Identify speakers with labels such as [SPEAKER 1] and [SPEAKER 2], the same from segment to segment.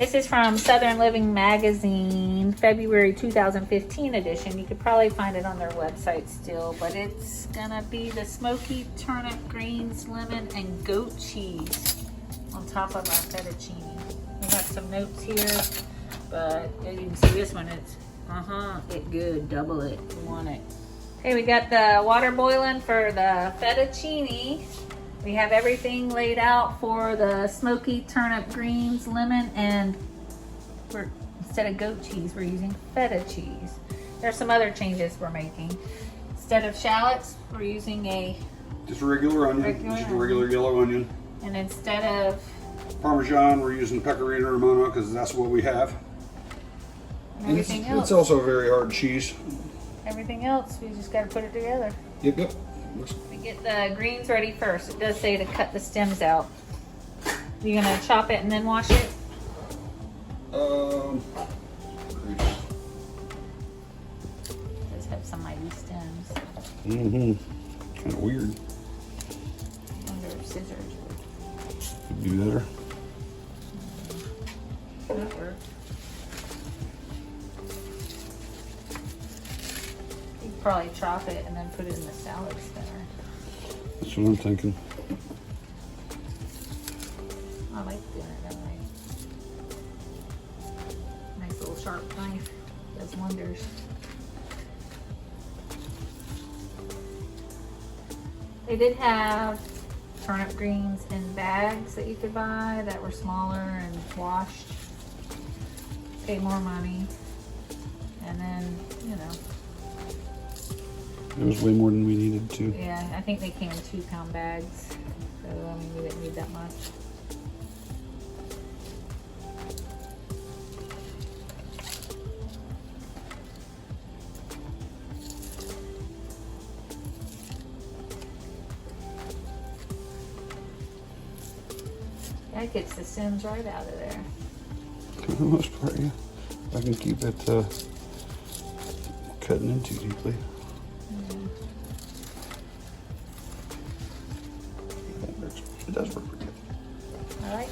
[SPEAKER 1] This is from Southern Living Magazine, February 2015 edition. You could probably find it on their website still, but it's gonna be the smoky turnip greens, lemon, and goat cheese on top of our fettuccine. We have some notes here, but as you can see this one, it's it good, double it, you want it. Okay, we got the water boiling for the fettuccine. We have everything laid out for the smoky turnip greens, lemon, and instead of goat cheese, we're using feta cheese. There's some other changes we're making. Instead of shallots, we're using
[SPEAKER 2] just a regular onion, just a regular yellow onion.
[SPEAKER 1] And instead of
[SPEAKER 2] Parmesan, we're using Pecorino Romano because that's what we have.
[SPEAKER 1] And everything else.
[SPEAKER 2] It's also a very hard cheese.
[SPEAKER 1] Everything else, we just got to put it together.
[SPEAKER 2] Yep.
[SPEAKER 1] We get the greens ready first. It does say to cut the stems out. You're gonna chop it and then wash it? It does have some mighty stems.
[SPEAKER 2] Kind of weird.
[SPEAKER 1] I wonder if scissors
[SPEAKER 2] Could do better.
[SPEAKER 1] would work. You could probably chop it and then put it in the salad spinner.
[SPEAKER 2] That's what I'm thinking.
[SPEAKER 1] I like doing it that way. Nice little sharp knife. Does wonders. They did have turnip greens in bags that you could buy that were smaller and washed. Pay more money. And then, you know.
[SPEAKER 2] It was way more than we needed to.
[SPEAKER 1] Yeah, I think they came in 2-pound bags. So, I mean, we didn't need that much. That gets the stems right out of there.
[SPEAKER 2] For the most part, yeah. I can keep it cutting in too deeply. It does work pretty good.
[SPEAKER 1] I like it.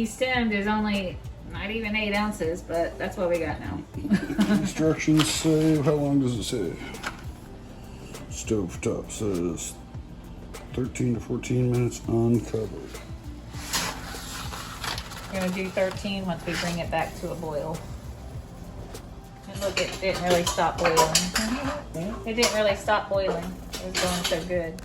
[SPEAKER 1] Stemmed is only not even 8 ounces, but that's what we got now.
[SPEAKER 2] Instructions say, how long does it say? Stovetop says 13 to 14 minutes uncovered.
[SPEAKER 1] We're gonna do 13 once we bring it back to a boil. And look, it didn't really stop boiling. It didn't really stop boiling. It was going so good.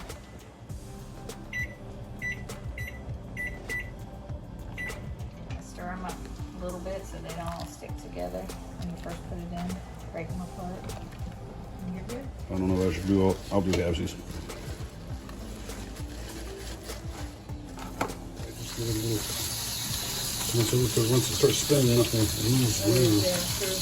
[SPEAKER 1] Stir them up a little bit so they don't all stick together when you first put it in. Break them apart. And you're good.
[SPEAKER 2] I don't know what I should do. I'll do halvesies. Just give it a little. Because once it starts spinning, nothing moves around.
[SPEAKER 1] Yeah, true.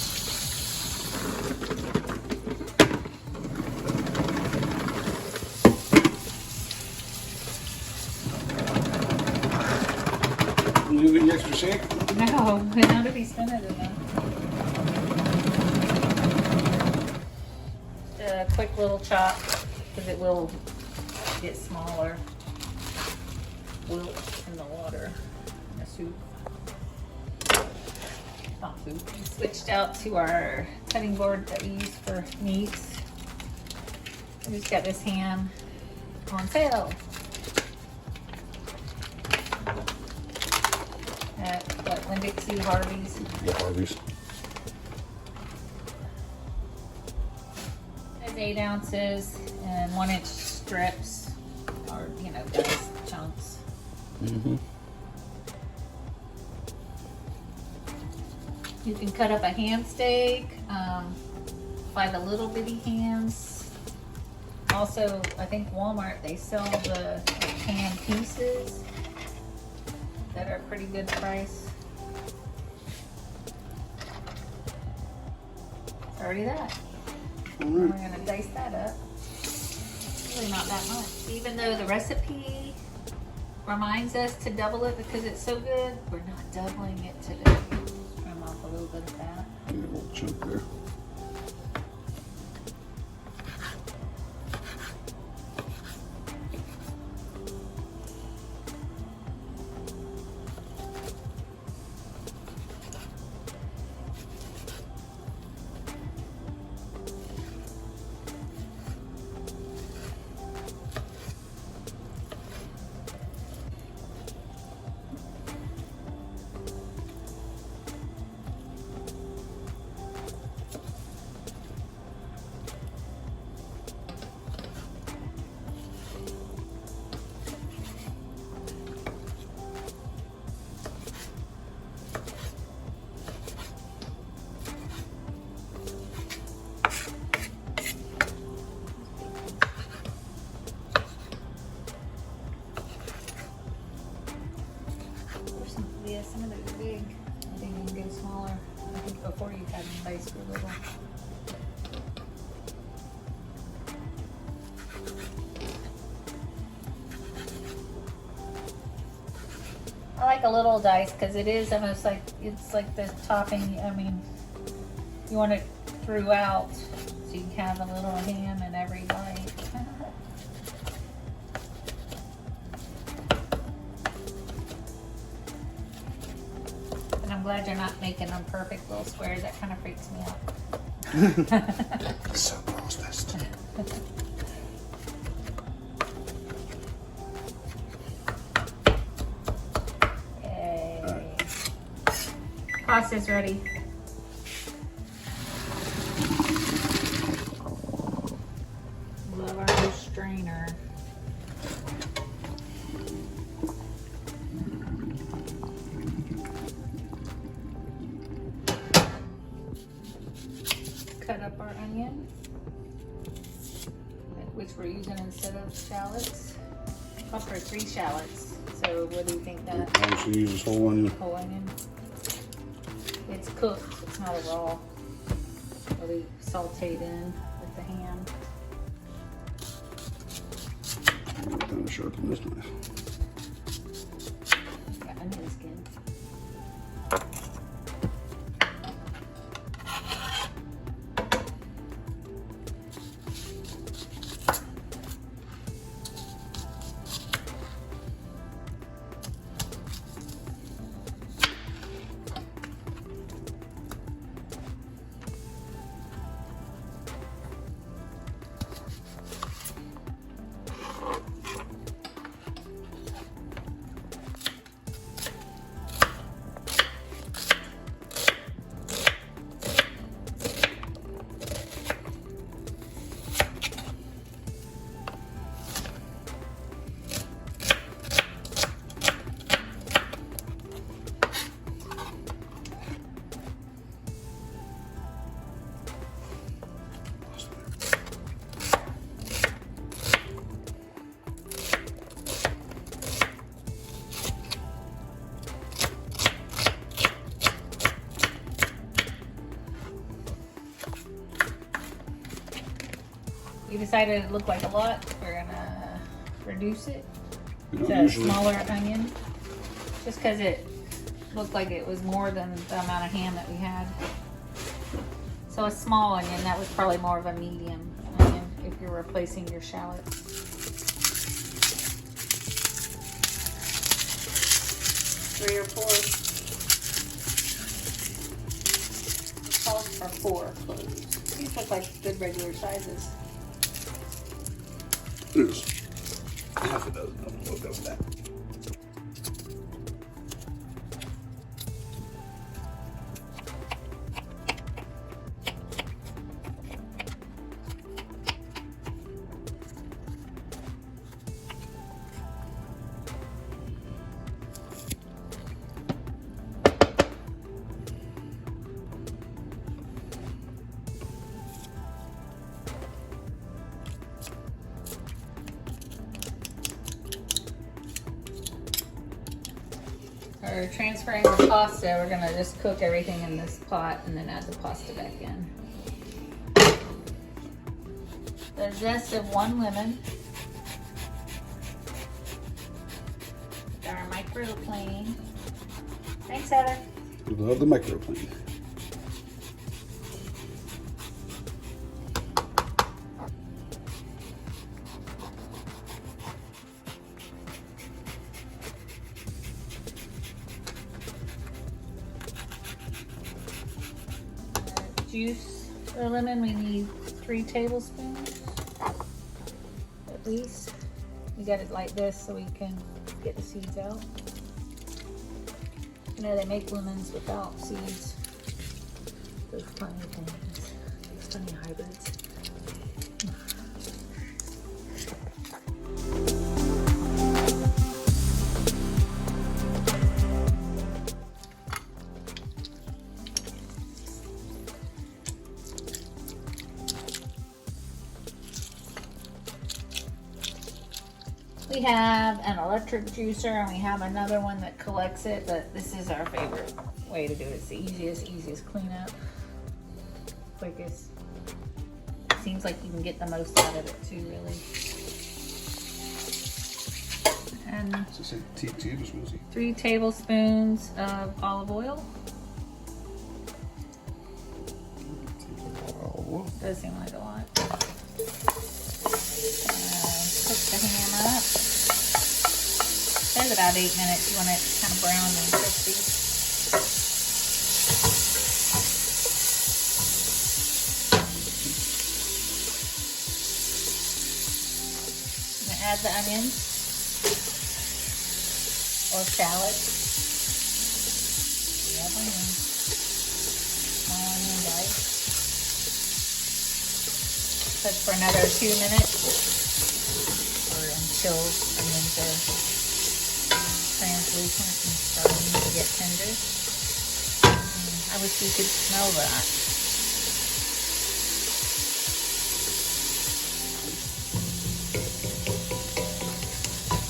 [SPEAKER 2] You get the extra shake?
[SPEAKER 1] No, not if he's spinning it enough. A quick little chop, because it will get smaller. Wilt in the water, in the soup. Not soup. We switched out to our cutting board that we use for meats. I just got this ham on sale at what, Winn-Dixie, Harvey's.
[SPEAKER 2] Yeah, Harvey's.
[SPEAKER 1] It's 8 ounces and 1-inch strips, or diced chunks.
[SPEAKER 2] Mm-hmm.
[SPEAKER 1] You can cut up a ham steak, buy the little bitty hams. Also, I think Walmart, they sell the ham pieces that are a pretty good price. It's already that.
[SPEAKER 2] All
[SPEAKER 1] We're
[SPEAKER 2] right.
[SPEAKER 1] gonna dice that up. Really not that much. Even though the recipe reminds us to double it because it's so good, we're not doubling it today. Trim off a little bit of that.
[SPEAKER 2] Get a little chunk there.
[SPEAKER 1] Yeah, some of those are big. I think you can go smaller. I think before you had them diced for little. I like a little dice because it is almost like, it's like the topping. I mean, you want it throughout so you can have a little ham in every bite. And I'm glad you're not making them perfect little squares. That kind of freaks me out.
[SPEAKER 2] So processed.
[SPEAKER 1] Yay. Pasta's ready. Love our new strainer. Cut up our onion, which we're using instead of shallots. Oh, for 3 shallots. So what do you think that?
[SPEAKER 2] I should use this whole onion.
[SPEAKER 1] Whole onion. It's cooked. It's not a raw. Really sauteed in with the ham.
[SPEAKER 2] I'm kind of sharpen this knife.
[SPEAKER 1] Got onion skin. We decided it looked like a lot. We're gonna reduce it
[SPEAKER 2] You know,
[SPEAKER 1] to a
[SPEAKER 2] usually,
[SPEAKER 1] smaller onion, just because it looked like it was more than the amount of ham that we had. So a small onion, that was probably more of a medium onion if you're replacing your shallots. 3 or 4. It calls for 4 cloves. These look like good regular sizes.
[SPEAKER 2] There's half a dozen of them. We'll go with that.
[SPEAKER 1] We're transferring the pasta. We're gonna just cook everything in this pot and then add the pasta back in. The zest of 1 lemon. Our microplane. Thanks, Heather.
[SPEAKER 2] We love the microplane.
[SPEAKER 1] Juice for lemon, we need 3 tablespoons at least. You got it like this so we can get the seeds out. You know, they make lemons without seeds. Those funny things, those funny hybrids. We have an electric juicer and we have another one that collects it, but this is our favorite way to do it. It's the easiest cleanup, quickest. Seems like you can get the most out of it too, really. And 3 tablespoons of olive oil. Does seem like a lot. Cook the ham up. There's about 8 minutes. You want it kind of brown and crispy. I'm gonna add the onions or shallots. Yep, onions. Small onion dice. Cook for another 2 minutes. Until onions are translucent and starting to get tender. I wish you could smell that.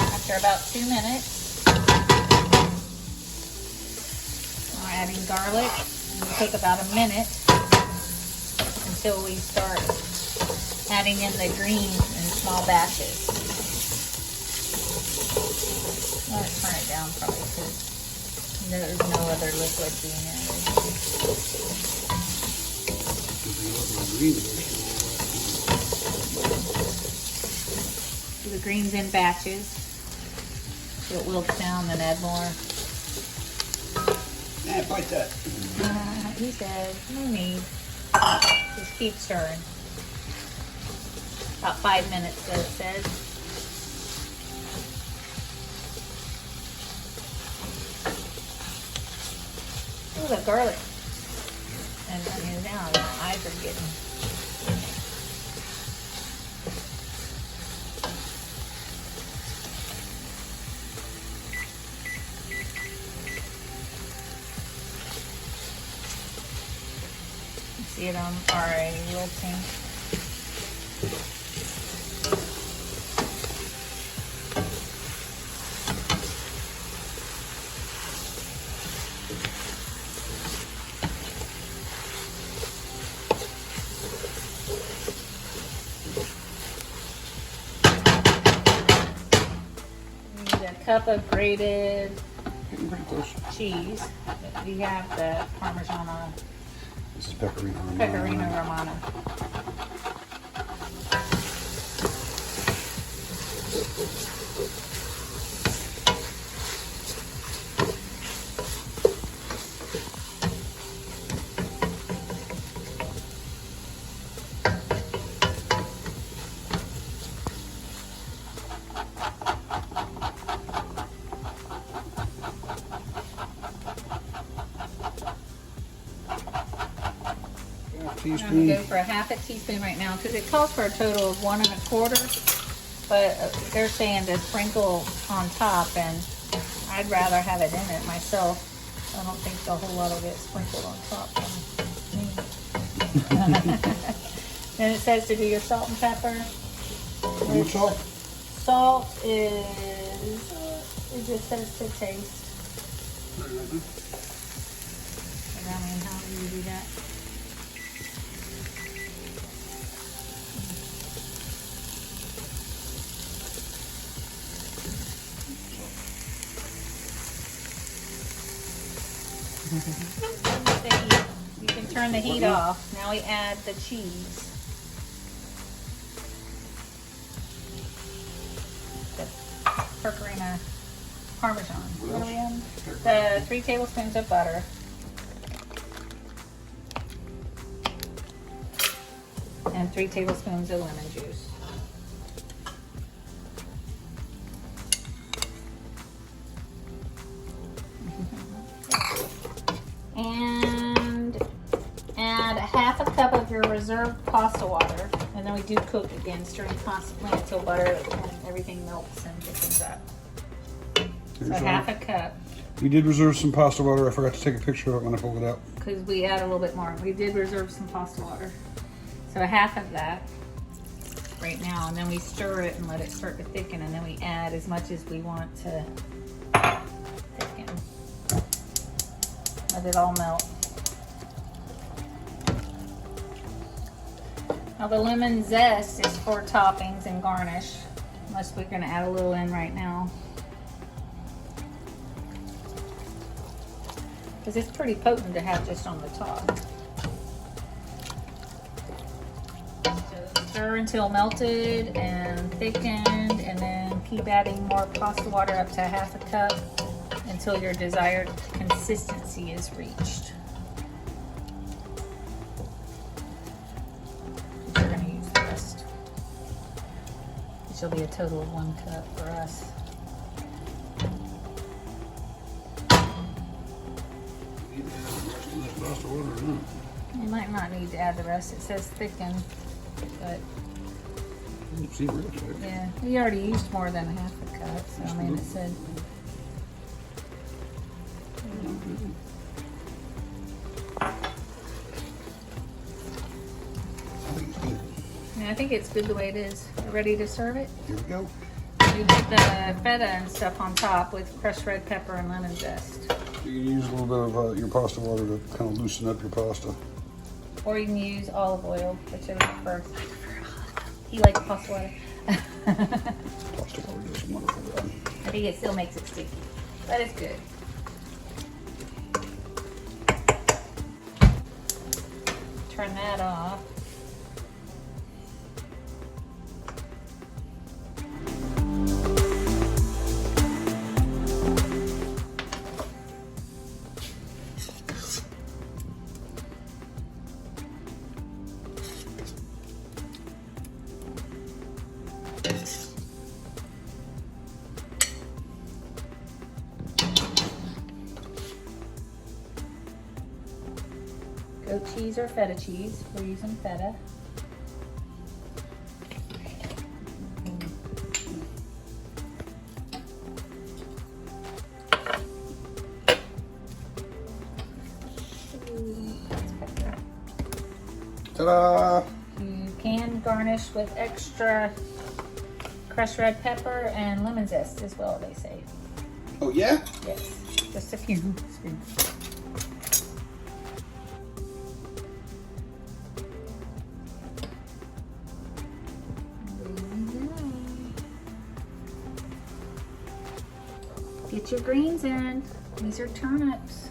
[SPEAKER 1] After about 2 minutes, we're adding garlic. And it'll take about a minute until we start adding in the greens in small batches. I'm going to turn it down probably because there's no other liquid being added. Do the greens in batches. So it wilts down, then add more.
[SPEAKER 2] Yeah, bite that.
[SPEAKER 1] He said, no need. Just keep stirring. About 5 minutes, so it says. Oh, the garlic. And now my eyes are getting. See them already wilting. Cup of grated
[SPEAKER 2] Getting pretty close.
[SPEAKER 1] cheese. We have the Parmesan
[SPEAKER 2] This is Pecorino Romano.
[SPEAKER 1] Pecorino Romano. I'm gonna
[SPEAKER 2] Teaspoon.
[SPEAKER 1] go for a half a teaspoon right now because it calls for a total of 1 1/4. But they're saying to sprinkle on top, and I'd rather have it in it myself. I don't think a whole lot will get sprinkled on top from me. Then it says to do your salt and pepper.
[SPEAKER 2] How much salt?
[SPEAKER 1] Salt is, it just says to taste. I mean, how do you do that? You can turn the heat off. Now we add the cheese. The Pecorino Parmesan. What are we in? The 3 tablespoons of butter. And 3 tablespoons of lemon juice. And add a half a cup of your reserved pasta water, and then we do cook again, stirring constantly until butter and everything melts and thickens up. So half a cup,
[SPEAKER 2] We did reserve some pasta water. I forgot to take a picture of it when I pulled it out.
[SPEAKER 1] because we add a little bit more. We did reserve some pasta water. So a half of that right now, and then we stir it and let it start to thicken, and then we add as much as we want to thicken. Let it all melt. Now the lemon zest is for toppings and garnish, unless we're gonna add a little in right now. Because it's pretty potent to have just on the top. So stir until melted and thickened, and then keep adding more pasta water up to half a cup until your desired consistency is reached. We're going to use the rest, which will be a total of 1 cup for us. You might not need to add the rest. It says thicken, but yeah, we already used more than half a cup, so I mean it said. Yeah, I think it's good the way it is. We're ready to serve it.
[SPEAKER 2] Here we go.
[SPEAKER 1] You put the feta and stuff on top with crushed red pepper and lemon zest.
[SPEAKER 2] You can use a little bit of your pasta water to kind of loosen up your pasta.
[SPEAKER 1] Or you can use olive oil, whichever you prefer. He likes pasta water.
[SPEAKER 2] Pasta water does a wonderful job.
[SPEAKER 1] I think it still makes it sticky, but it's good. Turn that off. Goat cheese or feta cheese. We're using feta.
[SPEAKER 2] Ta-da!
[SPEAKER 1] You can garnish with extra crushed red pepper and lemon zest as well, they say.
[SPEAKER 2] Oh yeah?
[SPEAKER 1] Yes, just a few. Get your greens in. These are turnips.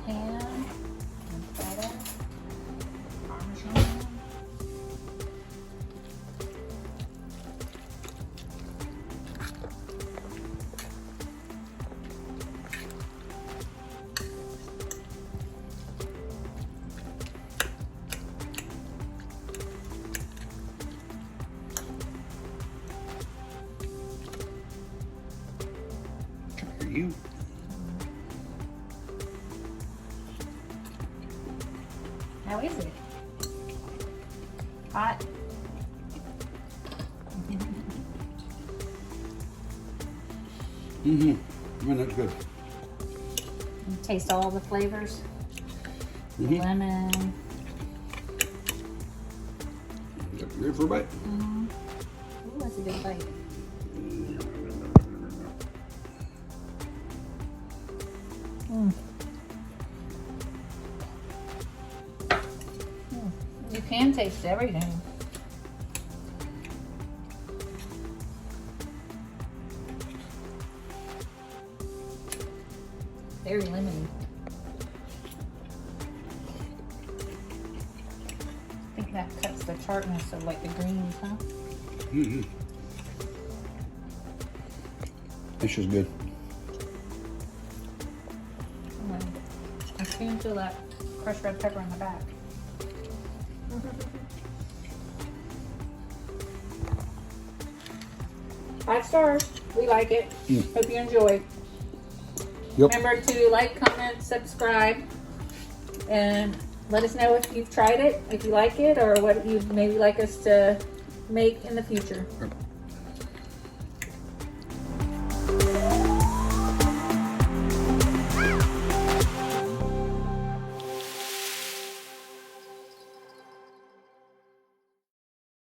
[SPEAKER 1] Ham and feta, parmesan.
[SPEAKER 2] For you.
[SPEAKER 1] How is it? Hot?
[SPEAKER 2] Man, that's good.
[SPEAKER 1] You taste all the flavors. The lemon.
[SPEAKER 2] Ready for a bite?
[SPEAKER 1] Ooh, that's a good bite. You can taste everything. Very lemony. I think that cuts the tartness of like the greens, huh?
[SPEAKER 2] This is good.
[SPEAKER 1] I can feel that crushed red pepper in the back. 5 stars. We like it. Hope you enjoy.
[SPEAKER 2] Yep.
[SPEAKER 1] Remember to like, comment, subscribe, and let us know if you've tried it, if you like it, or what you'd maybe like us to make in the future.